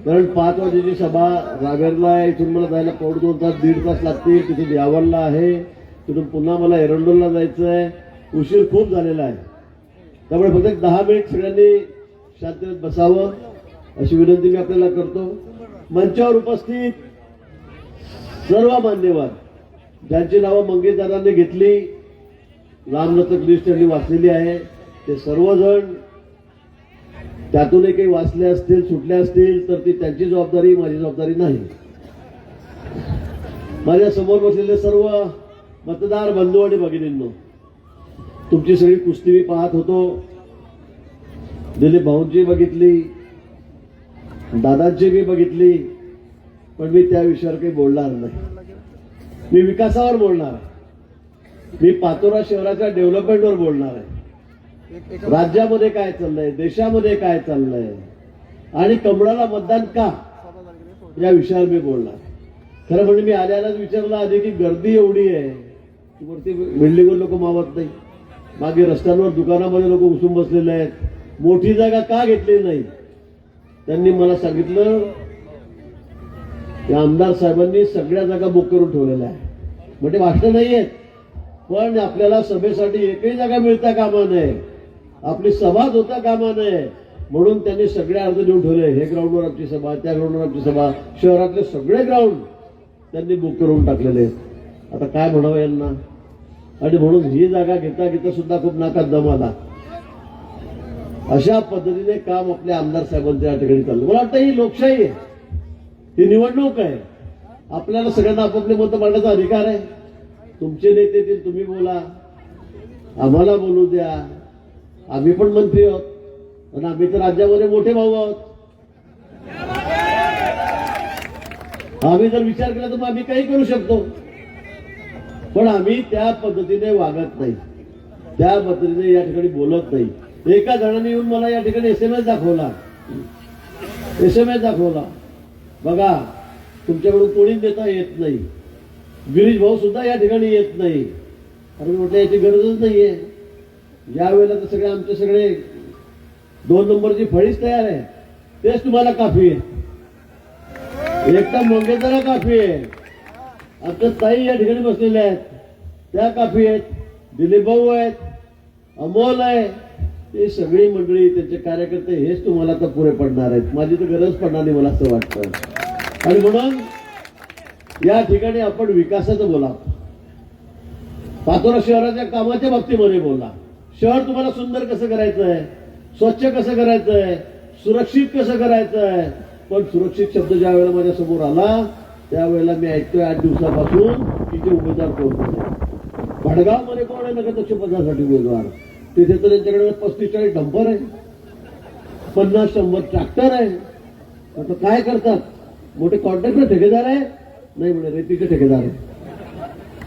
कारण 5 वाजेची सभा रावेरला आहे, इथून मला जायला 2 तास 1.5 तास लागतील. तिथून यावलला आहे, तिथून पुन्हा मला एरंडोलला जायचं आहे. उशीर खूप झालेला आहे. त्यामुळे फक्त 10 मिनिट सगळ्यांनी शांततेत बसावं अशी विनंती मी आपल्याला करतो. मंचावर उपस्थित सर्व मान्यवर ज्यांची नावं मंगेशदारांनी घेतली, रामलचक लिस्ट त्यांनी वाचलेली आहे, ते सर्वजण त्यातूनही काही वाचले असतील, सुटले असतील तर ती त्यांची जबाबदारी, माझी जबाबदारी नाही. माझ्या समोर बसलेले सर्व मतदार बंधू आणि भगिनींनो, तुमची सगळी कुस्ती मी पाहत होतो. दिलीप भाऊंची बघितली, दादांची मी बघितली, पण मी त्या विषयावर काही बोलणार नाही. मी विकासावर बोलणार आहे. मी पाचोरा शहराच्या डेव्हलपमेंटवर बोलणार आहे. राज्यामध्ये काय चाललंय, देशामध्ये काय चाललंय आणि कमळाला मतदान का, या विषयावर मी बोलणार. खरं म्हणजे मी आल्यालाच विचारलं आधी की गर्दी एवढी आहे, वरती बिल्डिंगवर लोक मावत नाही, मागे रस्त्यांवर दुकानामध्ये लोक घुसून बसलेले आहेत, मोठी जागा का घेतली नाही. त्यांनी मला सांगितलं की आमदार साहेबांनी सगळ्या जागा बुक करून ठेवलेल्या आहे. म्हणजे भाषण नाही आहेत, पण आपल्याला सभेसाठी एकही जागा मिळता कामा नये, आपली सभाच होता कामा नये, म्हणून त्यांनी सगळे अर्ज देऊन ठेवले. हे ग्राउंडवर आमची सभा, त्या ग्राउंडवर आमची सभा, शहरातले सगळे ग्राउंड त्यांनी बुक करून टाकलेले आहेत. आता काय म्हणावं यांना. आणि म्हणून ही जागा घेता घेता सुद्धा खूप नाकात दम आला. अशा पद्धतीने काम आपल्या आमदार साहेबांच्या या ठिकाणी चाललं. मला वाटतं ही लोकशाही आहे, ही निवडणूक आहे. आपल्याला सगळ्यांना आपापले मत मांडण्याचा अधिकार आहे. तुमचे नेते ते तुम्ही बोला, आम्हाला बोलू द्या. आम्ही पण मंत्री आहोत आणि आम्ही तर राज्यामध्ये मोठे भाऊ आहोत. आम्ही जर विचार केला तर आम्ही काही करू शकतो, पण आम्ही त्या पद्धतीने वागत नाही, त्या पद्धतीने या ठिकाणी बोलत नाही. एका जणांनी येऊन मला या ठिकाणी SMS दाखवला. बघा, तुमच्याकडून कोणीच देता येत नाही, गिरीश भाऊ सुद्धा या ठिकाणी येत नाही. अरे म्हटलं याची गरजच नाहीये. यावेळेला तर सगळे आमचे सगळे 2 नंबरची फळीच तयार आहे, तेच तुम्हाला काफी आहे. एकटा मंगेशदार काफी आहे, आमच्या ताई या ठिकाणी बसलेल्या आहेत त्या काफी आहेत, दिलीप भाऊ आहेत, अमोल आहे, ते सगळी मंडळी, त्यांचे कार्यकर्ते, हेच तुम्हाला तर पुरे पडणार आहेत. माझी तर गरज पडणार नाही मला असं वाटतं. आणि म्हणून या ठिकाणी आपण विकासाचं बोला, पाचोरा शहराच्या कामाच्या बाबतीमध्ये बोला. शहर तुम्हाला सुंदर कसं करायचं आहे, स्वच्छ कसं करायचं आहे, सुरक्षित कसं करायचं आहे. पण सुरक्षित शब्द ज्या वेळेला माझ्या समोर आला त्यावेळेला मी ऐकतोय 8 दिवसापासून तिथे उमेदवार कोण आहे. भडगावमध्ये कोण आहे नगराध्यक्ष पदासाठी उमेदवार, तिथे तर त्यांच्याकडे 35-40 डंपर आहे, 50-100 ट्रॅक्टर आहे. आता काय करतात, मोठे कॉन्ट्रॅक्टर ठेकेदार आहे, नाही म्हणे रेतीचे ठेकेदार आहे.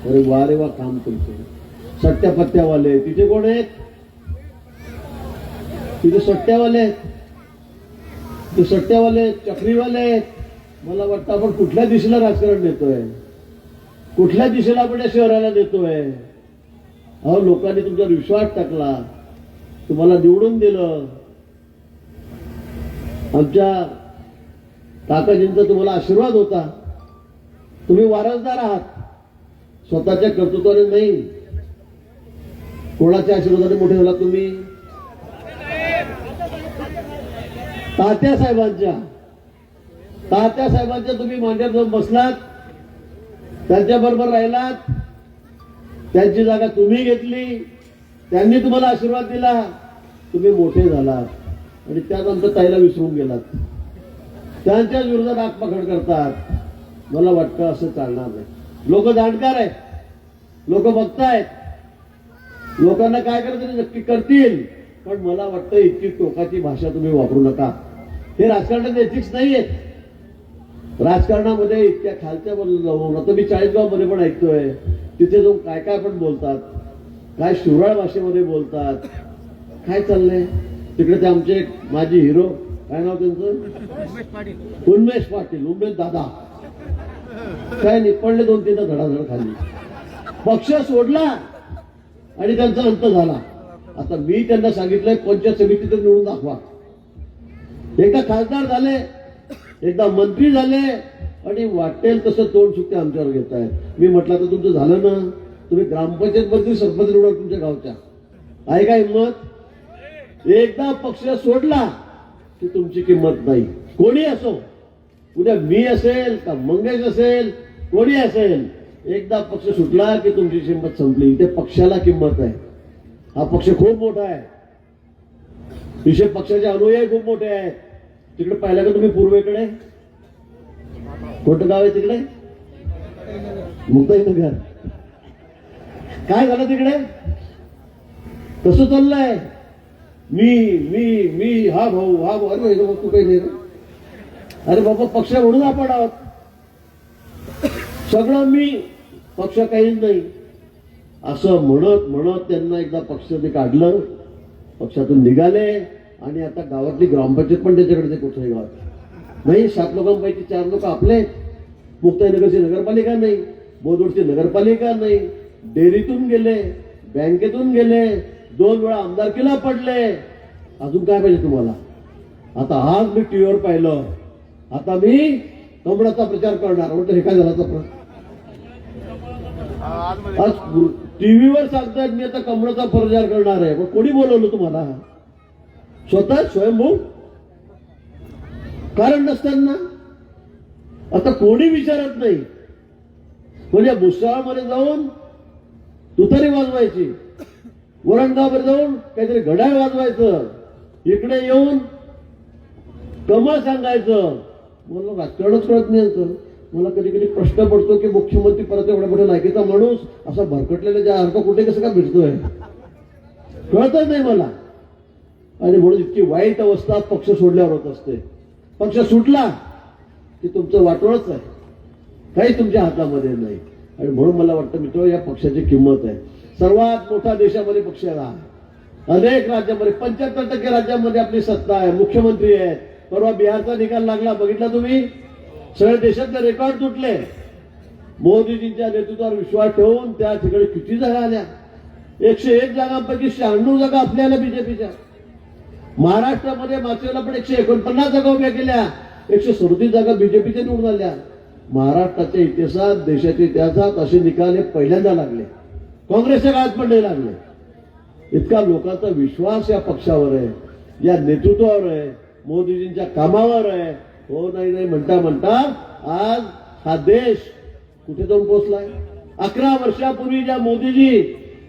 अरे वा रे वा, काम तुमचं. सट्ट्या पत्त्यावाले तिथे कोण आहेत, तिथे सट्ट्यावाले आहेत, ते सट्ट्यावाले, चक्रीवाले आहेत. मला वाटतं आपण कुठल्या दिशेला राजकारण देतोय, कुठल्या दिशेला आपण या शहराला देतोय. अहो, लोकांनी तुमचा विश्वास टाकला, तुम्हाला निवडून दिलं, आमच्या काकाजींचा तुम्हाला आशीर्वाद होता, तुम्ही वारसदार आहात. स्वतःच्या कर्तृत्वाने नाही, कोणाच्या आशीर्वादाने मोठे झाला तुम्ही. तात्यासाहेबांच्या तुम्ही मांड्यावर जाऊन बसलात, त्यांच्याबरोबर राहिलात, त्यांची जागा तुम्ही घेतली, त्यांनी तुम्हाला आशीर्वाद दिला, तुम्ही मोठे झालात आणि त्यात आमच्या ताईला विसरून गेलात. त्यांच्याच विरोधात आगपाखड करतात. मला वाटतं असं चालणार नाही. लोक जाणकार आहेत, लोक बघतायत, लोकांना काय करायचं नक्की करतील. पण मला वाटतं इतकी टोकाची भाषा तुम्ही वापरू नका. हे राजकारणाचे एथिक्स नाही आहेत. राजकारणामध्ये इतक्या खालच्या जाऊन, आता मी 40 मध्ये पण ऐकतोय, तिथे जाऊन काय काय पण बोलतात, काय शिवराळ भाषेमध्ये बोलतात. काय चाललंय तिकडे. ते आमचे माझे हिरो, काय नाव त्यांचं, उन्मेष पाटील, उन्मेष दादा, काय नाही पडले 2-3 धडाधड खाली. पक्ष सोडला आणि त्यांचा अंत झाला. आता मी त्यांना सांगितलंय पंचायत समितीत निवडून दाखवा. एकदा खासदार झाले एकदा मंत्री झाले आणि वाटेल तसं तोंड सुट्टे आमच्यावर घेत आहेत. मी म्हटलं तर तुमचं झालं ना, तुम्ही ग्रामपंचायत मंत्री सरपंच निवडा तुमच्या गावच्या. आहे का हिंमत? एकदा पक्ष सोडला की तुमची किंमत नाही. कोणी असो, उद्या मी असेल का मंगेश असेल, कोणी असेल, एकदा पक्ष सुटला की तुमची किंमत संपली. ते पक्षाला किंमत आहे. हा पक्ष खूप मोठा आहे. विषय पक्षाचे अनुयायी खूप मोठे आहेत. तिकडे पाहिलं का तुम्ही पूर्वेकडे? कोणतं गाव आहे तिकडे? मुक्ताईनगर. काय झालं तिकडे? कसं चाललंय? मी मी मी हा भाऊ हा भाऊ. अरे तू काही नाही. अरे बाबा, पक्ष म्हणून आपण आहोत. सगळं मी, पक्ष काहीच नाही असं म्हणत म्हणत त्यांना एकदा पक्षाने काढलं. पक्षातून निघाले आणि आता गावातली ग्रामपंचायत पण त्याच्याकडे कुठल्याही गावात नाही. 7 लोकांपैकी 4 लोक आपले. मुक्ताईनगरची नगरपालिका नाही, बोदवडची नगरपालिका नाही. डेअरीतून गेले, बँकेतून गेले, 2 वेळा आमदारकीला पडले. अजून काय पाहिजे तुम्हाला? आता आज मी टीव्हीवर पाहिलं, आता मी कमळाचा प्रचार करणार. म्हटलं हे काय झाला? आज टीव्हीवर सांगतात मी आता कमळाचा प्रचार करणार आहे. पण कोणी बोलवलं तुम्हाला? स्वतः स्वयंभू? कारण नसताना आता कोणी विचारत नाही. म्हणजे भुसावळमध्ये जाऊन तुतारी वाजवायची, वरणगावमध्ये जाऊन काहीतरी घड्याळ वाजवायचं, इकडे येऊन कमळ सांगायचं. मला राजकारणच कळत नाही असं. मला कधी कधी प्रश्न पडतो की मुख्यमंत्री परत एवढ्या मोठ्या लायकीचा माणूस असा भरकटलेला ज्या अर्थ कुठे कसं काय भेटतोय कळतच नाही मला. आणि म्हणून इतकी वाईट अवस्था पक्ष सोडल्यावर होत असते. पक्ष सुटला की तुमचं वाटोळच आहे, काही तुमच्या हातामध्ये नाही. आणि म्हणून मला वाटतं मित्र, या पक्षाची किंमत आहे. सर्वात मोठा देशामध्ये पक्ष आहे. अनेक राज्यामध्ये 75% राज्यांमध्ये आपली सत्ता आहे, मुख्यमंत्री आहे. परवा बिहारचा निकाल लागला, बघितला तुम्ही? सगळ्या देशातले रेकॉर्ड तुटले. मोदीजींच्या नेतृत्वावर विश्वास ठेवून त्या ठिकाणी किती जागा आल्या? 101 जागांपैकी 96 जागा आपल्याला बीजेपीच्या. महाराष्ट्रामध्ये मागच्या पण 149 जागा उभ्या केल्या, 137 जागा बीजेपीच्या निवडून आल्या. महाराष्ट्राच्या इतिहासात, देशाच्या इतिहासात असे निकाल हे पहिल्यांदा लागले. काँग्रेसच्या काळात पण नाही लागले. इतका लोकांचा विश्वास या पक्षावर आहे, या नेतृत्वावर आहे, मोदीजींच्या कामावर आहे. हो नाही म्हणता म्हणता आज हा देश कुठे जाऊन पोहोचलाय. 11 वर्षापूर्वी ज्या मोदीजी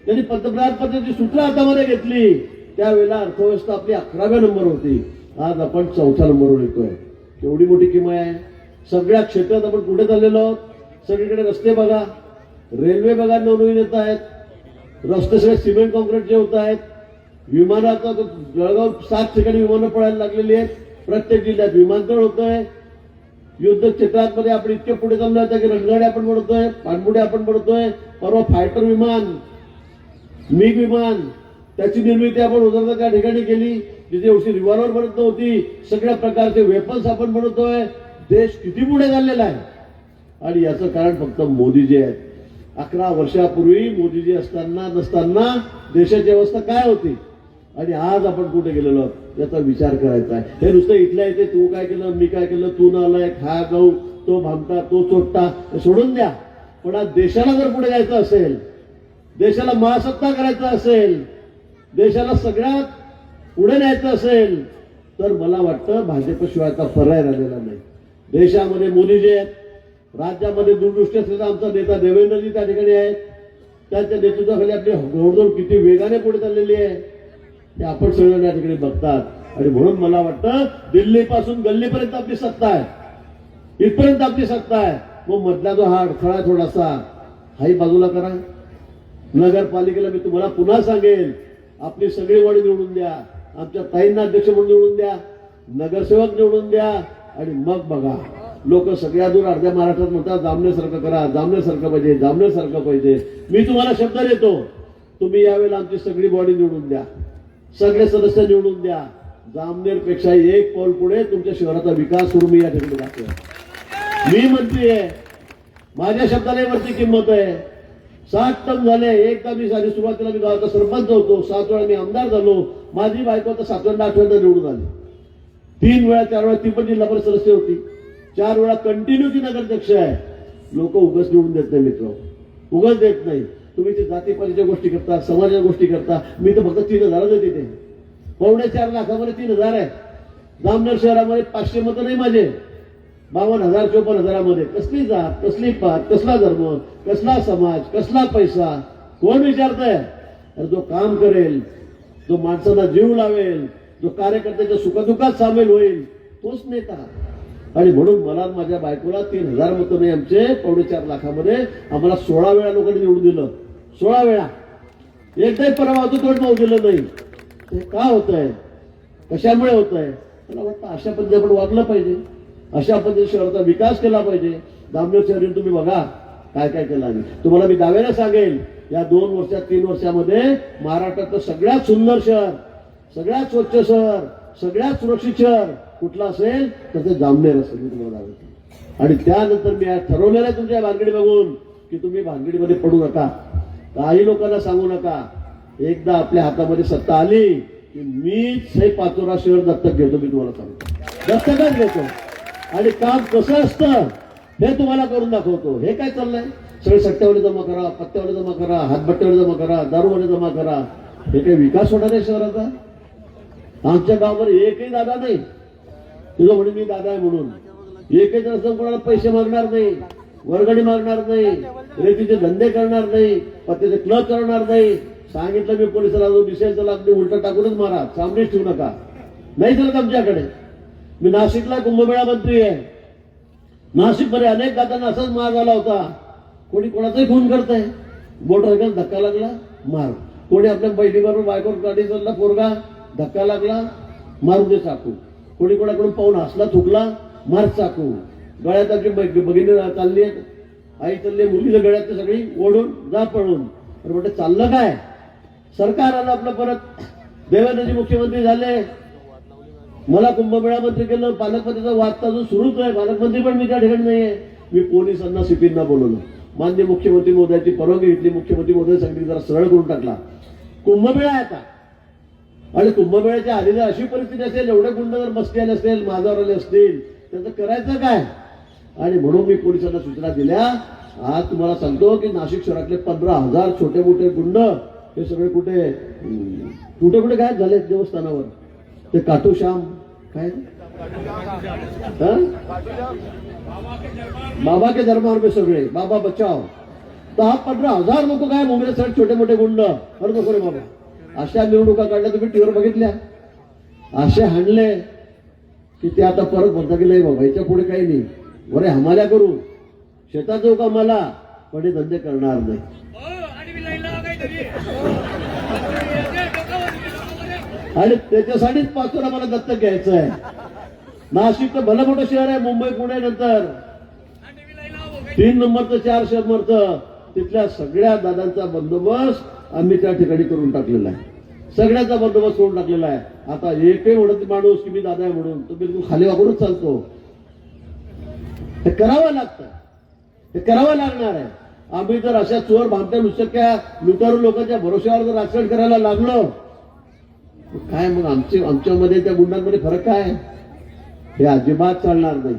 त्यांनी पंतप्रधान पदाची सूत्र हातामध्ये घेतली, त्यावेळेला अर्थव्यवस्था आपली 11व्या नंबर होती. आज आपण 4थ्या नंबरवर येतोय. केवढी मोठी किंमत आहे. सगळ्या क्षेत्रात आपण कुठे चाललेलो आहोत? सगळीकडे रस्ते बघा, रेल्वे बघा नवनवीन येत आहेत, रस्ते सगळे सिमेंट कॉन्क्रीटचे होत आहेत. विमानाचा जळगाव 7 ठिकाणी विमानं पडायला लागलेली आहेत. प्रत्येक जिल्ह्यात विमानतळ होतंय. युद्ध क्षेत्रांमध्ये आपण इतके पुढे चाललो आहे की रणगाड्या आपण बनवतोय, पाणबुड्या आपण बनवतोय. परवा फायटर विमान, मिग विमान, त्याची निर्मिती आपण उदाहरणार्थ त्या ठिकाणी केली जिथे एवढी रिव्हॉल्वर बनत नव्हती. सगळ्या प्रकारचे वेपन्स आपण बनवतोय. देश किती पुढे चाललेला आहे. आणि याचं कारण फक्त मोदीजी आहेत. 11 वर्षापूर्वी मोदीजी असताना नसताना देशाची अवस्था काय होती आणि आज आपण कुठे गेलेलो आहोत याचा विचार करायचा आहे. हे नुसतं इथल्या इथे तू काय केलं, मी काय केलं, तू नालायक, हा गहू, तो भामटा, तो चोट्टा, हे सोडून द्या. पण आज देशाला जर पुढे जायचं असेल, देशाला महासत्ता करायचं असेल, देशाला सगळ्यात पुढे न्यायचं असेल, तर मला वाटतं भाजपशिवायचा पर्याय राहिलेला नाही. देशामध्ये मोदीजी आहेत, राज्यामध्ये दूरदृष्टी असलेला आमचा नेता देवेंद्रजी त्या ठिकाणी आहेत. त्यांच्या नेतृत्वाखाली आपली घोडदौड किती वेगाने पुढे चाललेली आहे ते आपण सगळं त्या ठिकाणी बघतात. आणि म्हणून मला वाटतं दिल्लीपासून गल्लीपर्यंत आपली सत्ता आहे, इथपर्यंत आपली सत्ता आहे. मग मधला जो हा अडथळा थोडासा हाही बाजूला करा. नगरपालिकेला मी तुम्हाला पुन्हा सांगेन, आपली सगळी वाढी निवडून द्या, आमच्या ताईंना अध्यक्ष म्हणून निवडून द्या, नगरसेवक निवडून द्या. आणि मग बघा, लोक सगळ्या दूर अर्ध्या महाराष्ट्रात म्हणतात जामनेसारखं करा, जामनेसारखं पाहिजे, जामनेसारखं पाहिजे. मी तुम्हाला शब्द देतो, तुम्ही यावेळेला आमची सगळी बॉडी निवडून द्या, सगळे सदस्य निवडून द्या. जामनेरपेक्षा 1 पाऊल पुढे तुमच्या शहराचा विकास करून मी या ठिकाणी दाखवेन. मी मंत्री आहे, माझ्या शब्दाला वरती किंमत आहे. 60 टर्म झाले. एकदा मी साधी सुरुवातीला मी गावाचा सरपंच होतो, 7 वेळा मी आमदार झालो. माझी बायको आता 7व्यांदा 8व्यांदा निवडून आली. 3 वेळा 4 वेळा ती पण जिल्हा परिषद सदस्य होती. 4 वेळा कंटिन्यू ती नगराध्यक्ष आहे. लोक उगाच निवडून देत नाही मित्र, उगाच देत नाही. तुम्ही ते जातीपातीच्या गोष्टी करता, समाजाच्या गोष्टी करता. मी तर फक्त 3,000 देते ते 4.25 लाखामध्ये 3,000 आहे. जामनेर शहरामध्ये 500 मतं नाही माझे, 52,000 54,000मध्ये. कसली जात, कसली पात, कसला धर्म, कसला समाज, कसला पैसा, कोण विचारतंय? अरे जो काम करेल, जो माणसांना जीव लावेल, जो कार्यकर्त्याच्या सुखदुःखात सामील होईल, तोच नेता. आणि म्हणून मला माझ्या बायकोला 3,000 मतं नाही आमचे 4.25 लाखामध्ये. आम्हाला 16 वेळा लोकांनी निवडून दिलं, 16 वेळा. एकदाही परवा तोड पाहू दिलं नाही. ते का होत आहे, कशामुळे होत आहे? मला वाटतं अशा पद्धतीने आपण वागलं पाहिजे, अशा पद्धतीने शहराचा विकास केला पाहिजे. जामनेर शहरी तुम्ही बघा काय काय केलं आहे. तुम्हाला मी दाव्याने सांगेल, या 2 वर्षात 3 वर्षामध्ये महाराष्ट्रातलं सगळ्यात सुंदर शहर, सगळ्यात स्वच्छ शहर, सगळ्यात सुरक्षित शहर कुठलं असेल तर ते जामनेर असेल. मी तुम्हाला दाखवतो. आणि त्यानंतर मी ठरवलेलं आहे तुमच्या भानगडी बघून की तुम्ही भानगडीमध्ये पडू नका. काही लोकांना सांगू नका. एकदा आपल्या हातामध्ये सत्ता आली की मीच हे पाचोरा शहर दत्तक घेतो. मी तुम्हाला सांगतो, दत्तकच घेतो. आणि काम कसं असतं हे तुम्हाला करून दाखवतो. हे काय चाललंय, सगळे सट्ट्यावाले जमा करा, पत्त्यावाले जमा करा, हातभट्ट्यावाले जमा करा, दारूवाले जमा करा. हे काही विकास होणार आहे शहराचा? आमच्या गावामध्ये एकही दादा नाही. तुझं म्हणे मी दादा आहे म्हणून एकही जण असं कोणाला पैसे मागणार नाही, वर्गणी मागणार नाही, रेतीचे धंदे करणार नाही, पत्त्याचे क्लब करणार नाही. सांगितलं मी पोलिसाला, जो दिसेल त्याला अगदी उलटा टाकूनच मारा, सामनेच ठेवू नका. नाही चालत आमच्याकडे. मी नाशिकला कुंभमेळा मंत्री आहे. नाशिकमध्ये अनेक दादांना असाच मार झाला होता. कोणी कोणाचाही खून करतंय, मोटरसायकल धक्का लागला मार. कोणी आपल्या बैठीवर बायकोर गाडी चालला पोरगा, धक्का लागला मारून दे चाकू. कोणी कोणाकडून पाहून हसला थुकला मार चाकू. गळ्यात आपली बघितली चालली, आई चालली, मुलीच्या गळ्यात सगळी ओढून जा पळून. तर म्हणते चाललं काय? सरकार आलं आपलं परत, देवेंद्रजी मुख्यमंत्री झाले, मला कुंभमेळा मंत्री केलं. पालकमंत्रीचा वाद अजून सुरूच आहे. पालकमंत्री पण मी त्या ठिकाणी नाहीये. मी पोलिसांना सीपींना बोलवलं, माननीय मुख्यमंत्री महोदयाची परवानगी घेतली. मुख्यमंत्री महोदय सांगितली जरा सरळ करून टाकला. कुंभमेळा आहे आता, आणि कुंभमेळ्याच्या आधी जर अशी परिस्थिती असेल, एवढे गुंड जर बसते आले असतील, माझावर आले असतील, त्याचं करायचं काय? आणि म्हणून मी पोलिसांना सूचना दिल्या. आज तुम्हाला सांगतो की नाशिक शहरातले 15,000 छोटे मोठे गुंड हे सगळे कुठे कुठे कुठे गायब झाले देवस्थानावर. ते काटूश्याम काय, बाबा के दरबार में सगळे बाबा बचाव. तर हा 15,000 लोक काय मुंबईला सगळे छोटे मोठे गुंड. अरे नको रे बाबा, अशा निवडणुका काढल्या तुम्ही टीव्हीवर बघितल्या, असे हाणले की ते आता परत म्हणता की नाही बाबा याच्या पुढे काही नाही, बरे हमाल्या करू, शेतात जाऊ का मला, पण हे धंदे करणार नाही. आणि त्याच्यासाठीच पाचोरा मला दत्तक घ्यायचं आहे. नाशिक तर भलं मोठं शहर आहे, मुंबई पुणे नंतर 3 नंबरचं 4 नंबरचं. तिथल्या सगळ्या दादांचा बंदोबस्त आम्ही त्या ठिकाणी करून टाकलेला आहे. सगळ्याचा बंदोबस्त करून टाकलेला आहे. आता एकही म्हणत माणूस की मी दादा आहे म्हणून तो बिलकुल खाली वागूनच चालतो. हे करावं लागतं, हे करावं लागणार आहे. आम्ही जर अशा चोर भामट्या नुसत्या लुटारू लोकांच्या भरोश्यावर जर राजकारण करायला लागलो काय मग आमच्यामध्ये त्या गुंडांमध्ये फरक काय? हे अजिबात चालणार नाही,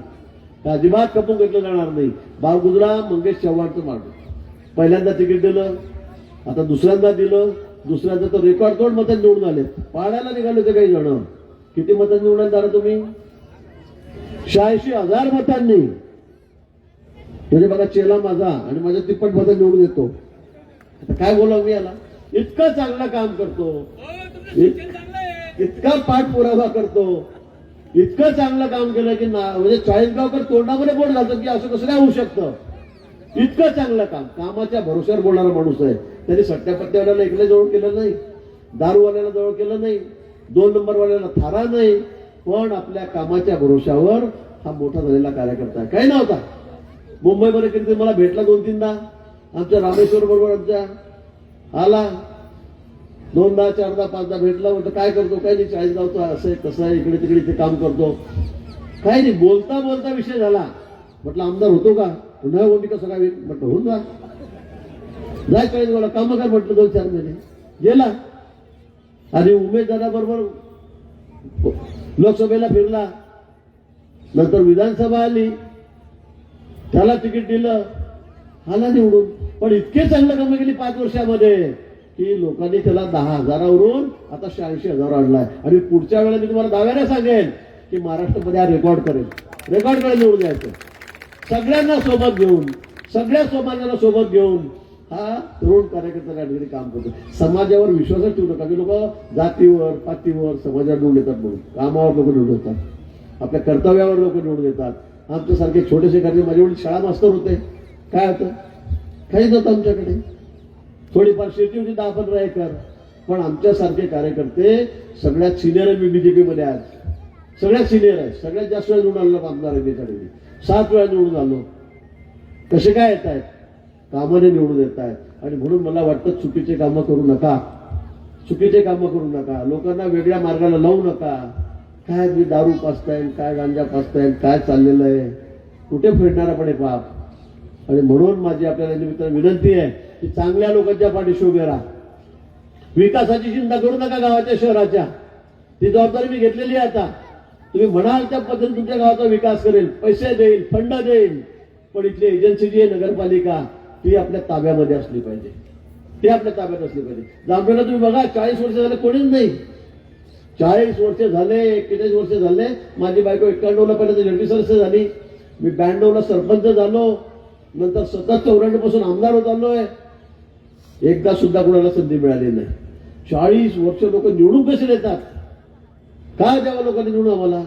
हे अजिबात खपून घेतलं जाणार नाही. बाळगुजरा मंगेश चव्हाणचं माणूस पहिल्यांदा तिकीट दिलं, आता दुसऱ्यांदा दिलं. दुसऱ्यांदा तर रेकॉर्ड तोड मतं निवडून आले. पाडायला निघाले होते काही जण. किती मतं निवडून झालं तुम्ही? 86,000 मतांनी. म्हणजे बघा चेला माझा आणि माझ्या तिप्पट मतं निवडून येतो. आता काय बोलावं मी याला? इतकं चांगलं काम करतो, इतका पाठपुरावा करतो, इतकं चांगलं काम केलं की म्हणजे चाळीसगावकर तोंडामध्ये बोट घालतो की असं कसं काय होऊ शकतं. इतकं चांगलं काम, कामाच्या भरोश्यावर बोलणारा माणूस आहे. त्यांनी सट्ट्यापट्ट्यावाल्याला एकले जवळ केलं नाही, दारूवाल्याला जवळ केलं नाही, 2 नंबरवाल्याला थारा नाही, पण आपल्या कामाच्या भरोश्यावर हा मोठा झालेला कार्यकर्ता आहे. काही नव्हता. मुंबईमध्ये कधी मला भेटला 2-3दा, आमच्या रामेश्वर बरोबर आमच्या आला, 2दा 4दा 5दा भेटला. म्हटलं काय करतो? काय नाही, 40 गावतो असं आहे तसं आहे, इकडे तिकडे ते काम करतो. काही नाही, बोलता बोलता विषय झाला. म्हटलं आमदार होतो का? नाही हो, मी कसं काय म्हटलं होऊन जा, जाय 40 गावला काम कर म्हटलं. 2-4 महिने गेला आणि उमेश दादा बरोबर लोकसभेला फिरला. नंतर विधानसभा आली. त्याला तिकीट दिलं, आला निवडून. पण इतके चांगलं कामं केली 5 वर्षामध्ये की लोकांनी त्याला 10,000वरून आता 86,000 आणलाय. आणि पुढच्या वेळेला मी तुम्हाला दाव्याने सांगेन की महाराष्ट्रामध्ये हा रेकॉर्ड करेल निवडून द्यायचं. सगळ्यांना सोबत घेऊन, सगळ्या समाजाला सोबत घेऊन हा तरुण कार्यकर्ता या ठिकाणी काम करतो. समाजावर विश्वासच ठेवू नका. मी लोक जातीवर, पातीवर, समाजावर निवडून येतात म्हणून कामावर लोक निवडून येतात, आपल्या कर्तव्यावर लोक निवडून येतात. आमच्यासारखे छोटेसे कार्यक्रम, माझ्या वडील शाळा मास्तर होते, काय होतं, काहीच नव्हतं आमच्याकडे. थोडीफार शेती होती 10-15 एकर. पण आमच्यासारखे कार्यकर्ते सगळ्यात सिनियर आहे. मी बीजेपी मध्ये आज सगळ्यात सिनियर आहे, सगळ्यात जास्त वेळा निवडून आलो आमदार आहे. 7 वेळा निवडून आलो. कसे काय येत आहेत, कामाने निवडून येत आहेत. आणि म्हणून मला वाटतं चुकीचे कामं करू नका, चुकीचे कामं करू नका, लोकांना वेगळ्या मार्गाला लावू नका. काय मी दारू पाचताय, काय गांजा पाचताय, काय चाललेलं आहे, कुठे फिरणारा पण आहे पाप. आणि म्हणून माझी आपल्याला निमित्ताने विनंती आहे की चांगल्या लोकांच्या पाठीशी उभे राहा. विकासाची चिंता करू नका गावाच्या, शहराच्या. ती जबाबदारी मी घेतलेली आहे. आता तुम्ही म्हणाल त्या पद्धतीने तुमच्या गावाचा विकास करेल, पैसे देईल, फंड देईल. पण इथली एजन्सी जी आहे नगरपालिका, ती आपल्या ताब्यामध्ये असली पाहिजे, ती आपल्या ताब्यात असली पाहिजे. जामखेडला तुम्ही बघा 40 वर्ष झाले कोणीच नाही. 40 वर्ष झाले, 41 वर्ष झाले. माझी बायको 91ला पहिल्यांदा झडपी सदस्य झाली. मी 92ला सरपंच झालो. नंतर सतत 94 पासून आमदार होत आलोय. एकदा सुद्धा कोणाला संधी मिळाली नाही. 40 वर्ष लोक निवडून कसे देतात, काय द्यावं लोकांनी निवडून आम्हाला.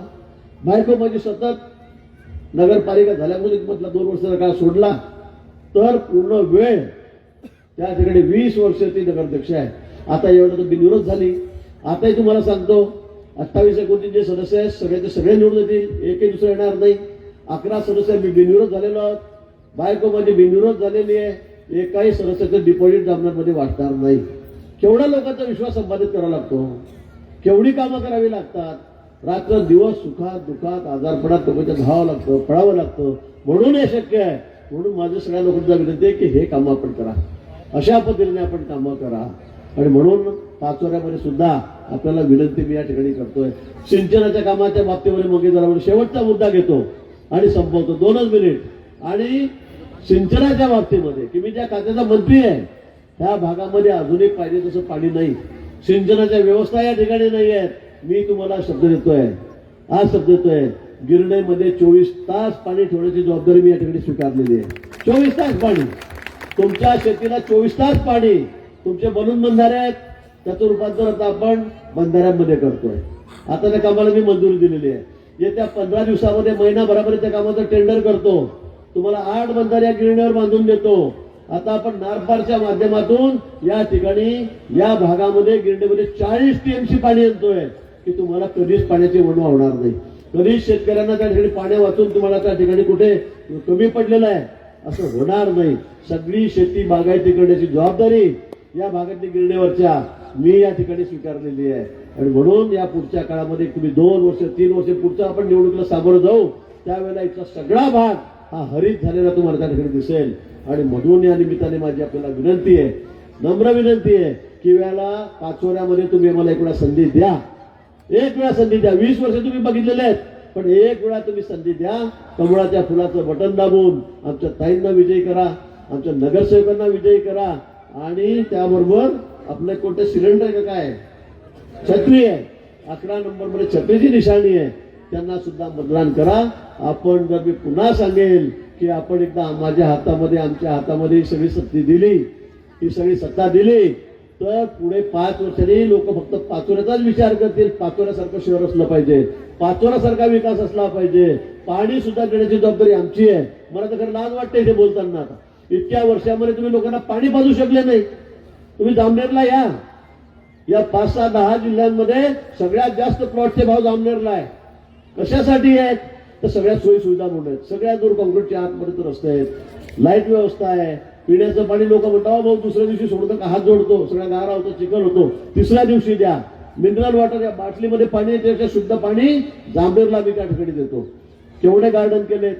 बायको माझी सतत नगरपालिका झाल्यामुळे म्हटलं 2 वर्षाचा काळ सोडला तर पूर्ण वेळ त्या ठिकाणी 20 वर्ष ती नगराध्यक्ष आहे. आता एवढं तर बिनविरोध झाली. आताही तुम्हाला सांगतो 28-29 जे सदस्य आहेत सगळ्याचे सगळे निवडून येतील, एकही दुसरं येणार नाही. 11 सदस्य मी बिनविरोध झालेलो आहोत. बायको माझी बिनविरोध झालेली आहे. एकाही सदस्याचं डिपॉझिट जामनामध्ये वाटणार नाही. केवढा लोकांचा विश्वास संपादित करावा लागतो, केवढी कामं करावी लागतात. रात्र दिवस सुखात दुःखात आजारपणात लोकांच्या धावावं लागतं, पळावं लागतं. म्हणून हे शक्य आहे. म्हणून माझ्या सगळ्या लोकांना विनंती आहे की हे कामं आपण करा, अशा पद्धतीने आपण कामं करा. आणि म्हणून पाचोऱ्यामध्ये सुद्धा आपल्याला विनंती मी या ठिकाणी करतोय. सिंचनाच्या कामाच्या बाबतीमध्ये मग जरा शेवटचा मुद्दा घेतो आणि संपवतो, 2च मिनिट. आणि सिंचनाच्या बाबतीमध्ये की मी ज्या खात्याचा मंत्री आहे त्या भागामध्ये अजूनही पाहिजे तसं पाणी नाही, सिंचनाच्या व्यवस्था या ठिकाणी नाही आहेत. मी तुम्हाला शब्द देतोय, आज शब्द देतोय, गिरणाईमध्ये 24 तास पाणी ठेवण्याची जबाबदारी मी या ठिकाणी स्वीकारलेली आहे. 24 तास पाणी, तुमच्या शेतीला 24 तास पाणी. तुमचे बलून बंधारे आहेत, त्याचं रूपांतर आता आपण बंधाऱ्यांमध्ये करतोय. आता त्या कामाला मी मंजुरी दिलेली आहे. येत्या 15 दिवसामध्ये, महिनाभरामध्ये त्या कामाचं टेंडर करतो. तुम्हाला 8 बंधारे या गिरण्यावर बांधून देतो. आता आपण नारपारच्या माध्यमातून या ठिकाणी या भागामध्ये गिरण्यामध्ये 40 TMC पाणी आणतोय की तुम्हाला कधीच पाण्याची वणवा होणार नाही. कधीच शेतकऱ्यांना त्या ठिकाणी पाणी वाचून तुम्हाला त्या ठिकाणी कुठे कमी पडलेलं आहे असं होणार नाही. सगळी शेती बागायती करण्याची जबाबदारी या भागातली गिरण्यावरच्या मी या ठिकाणी स्वीकारलेली आहे. आणि म्हणून या पुढच्या काळामध्ये तुम्ही 2 वर्ष 3 वर्ष पुढचं आपण निवडणुकीला सामोरं जाऊ त्यावेळेला इथला सगळा भाग हा हरित झालेला तुम्हाला त्या ठिकाणी दिसेल. आणि म्हणून या निमित्ताने माझी आपल्याला विनंती आहे, नम्र विनंती आहे की वेळेला पाचोऱ्यामध्ये तुम्ही मला एक वेळा संधी द्या, एक वेळा संधी द्या. 20 वर्ष तुम्ही बघितलेले आहेत, पण एक वेळा तुम्ही संधी द्या. कमळाच्या फुलाचं बटन दाबून आमच्या ताईंना विजयी करा, आमच्या नगरसेवकांना विजयी करा. आणि त्याबरोबर आपलं कोणते सिलेंडर आहे का, काय छत्री आहे, 11 नंबरमध्ये छत्रीची निशाणी आहे, त्यांना सुद्धा मतदान करा. आपण जर मी पुन्हा सांगेल की आपण एकदा माझ्या हातामध्ये, आमच्या हातामध्ये ही सगळी सत्ता दिली, ही सगळी सत्ता दिली तर पुढे 5 वर्षांनी लोक फक्त पाचोऱ्याचाच विचार करतील. पाचोऱ्यासारखं शहर असलं पाहिजे, पाचोऱ्यासारखा विकास असला पाहिजे. पाणी सुद्धा देण्याची जबाबदारी आमची आहे. मला तर खरं लाज वाटते इथे बोलताना. इतक्या वर्षामध्ये तुम्ही लोकांना पाणी पाजू शकले नाही. तुम्ही जामनेरला या 5-6-10 जिल्ह्यांमध्ये सगळ्यात जास्त प्लॉटचे भाव जामनेरला आहे. कशासाठी आहेत तर सगळ्या सोयी सुविधा म्हणून आहेत. सगळ्या दूर काँक्रीटच्या आतमध्ये रस्ते आहेत, लाईट व्यवस्था आहे, पिण्याचं पाणी. लोक म्हणतात भाऊ दुसऱ्या दिवशी सोडतो का, हात जोडतो, सगळ्या गारा होतो, चिखल होतो, तिसऱ्या दिवशी द्या. मिनरल वॉटर या बाटलीमध्ये पाणी, त्याच्या शुद्ध पाणी जांभेरला मी त्या ठिकाणी देतो. केवढे गार्डन केलेत,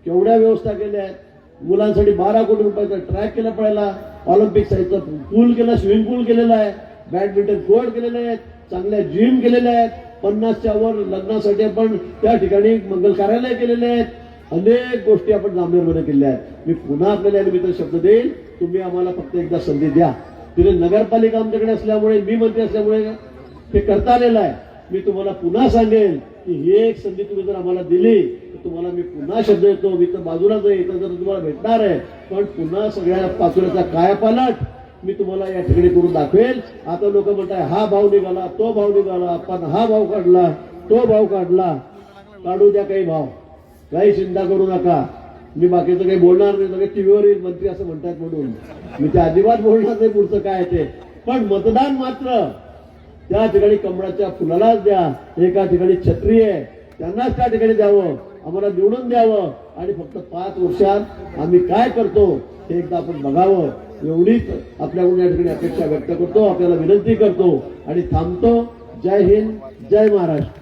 केवढ्या व्यवस्था केल्या आहेत. मुलांसाठी 12 कोटी रुपयाचा ट्रॅक केला पडायला, ऑलिम्पिक साईजचा पूल केला, स्विमिंग पूल केलेला आहे, बॅडमिंटन कोर्ट केलेले आहेत, चांगल्या जिम केलेल्या आहेत. 50च्या वर लग्नासाठी आपण त्या ठिकाणी मंगल कार्यालय केलेले आहेत. अनेक गोष्टी आपण जामनेरमध्ये केल्या आहेत. मी पुन्हा आपल्याला या निमित्ताने शब्द देईन, तुम्ही आम्हाला फक्त एकदा संधी द्या. तिथे नगरपालिका आमच्याकडे असल्यामुळे, मी मंत्री असल्यामुळे ते करता आलेलं आहे. मी तुम्हाला पुन्हा सांगेन की ही एक संधी तुम्ही जर आम्हाला दिली तर तुम्हाला मी पुन्हा शब्द देतो. मी तर बाजूलाच आहे, इथं जर तुम्हाला भेटणार आहे, पण पुन्हा सगळ्या पाचोऱ्याचा कायापालट मी तुम्हाला या ठिकाणी करून दाखवेल. आता लोक म्हणताय हा भाव निघाला, तो भाव निघाला, आपण हा भाव काढला, तो भाव काढला. काढू द्या काही भाव, काही चिंता करू नका. मी बाकीचं काही बोलणार नाही. सगळे टीव्हीवर येईल मंत्री असं म्हणतात म्हणून मी ते अजिबात बोलणार नाही पुढचं काय ते. पण मतदान मात्र त्या ठिकाणी कमळाच्या फुलालाच द्या. एका ठिकाणी छत्री आहे त्यांनाच त्या ठिकाणी द्यावं, आम्हाला निवडून द्यावं आणि फक्त 5 वर्षात आम्ही काय करतो हे एकदा आपण बघावं. एवढीच आपल्याकडून या ठिकाणी अपेक्षा व्यक्त करतो, आपल्याला विनंती करतो आणि थांबतो. जय हिंद, जय महाराष्ट्र.